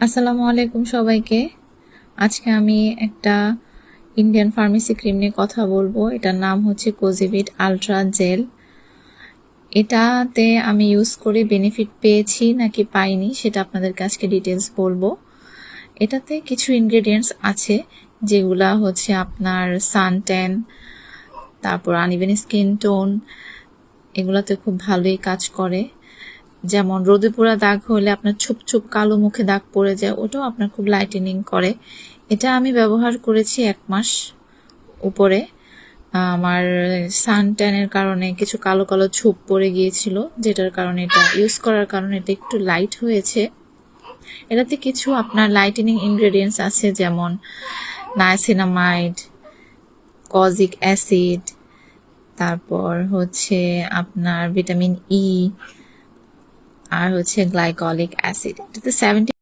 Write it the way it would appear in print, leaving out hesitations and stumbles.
আসসালামু আলাইকুম সবাইকে। আজকে আমি একটা ইন্ডিয়ান ফার্মেসি ক্রিম নিয়ে কথা বলবো। এটার নাম হচ্ছে কোজিভিট আলট্রা জেল। এটাতে আমি ইউজ করে বেনিফিট পেয়েছি নাকি পাইনি সেটা আপনাদেরকে আজকে ডিটেলস বলবো। এটাতে কিছু ইনগ্রেডিয়েন্টস আছে যেগুলা হচ্ছে আপনার সান ট্যান, তারপর আনইভেন স্কিন টোন, এগুলাতে খুব ভালোই কাজ করে। যেমন রোদে পোড়া দাগ হলে আপনার ছুপ ছুপ কালো মুখে দাগ পড়ে যায়, ওটাও আপনার খুব লাইটেনিং করে। এটা আমি ব্যবহার করেছি 1 মাস উপরে। আমার সান ট্যানের কারণে কিছু কালো কালো ছোপ পড়ে গিয়েছিল, যেটার কারণে এটা ইউজ করার কারণে এটা একটু লাইট হয়েছে। এটাতে কিছু আপনার লাইটেনিং ইনগ্রেডিয়েন্টস আছে, যেমন নায়াসিনামাইড, কজিক অ্যাসিড, তারপর হচ্ছে আপনার ভিটামিন ই, আর হচ্ছে গ্লাইকলিক অ্যাসিড। এটাতে 70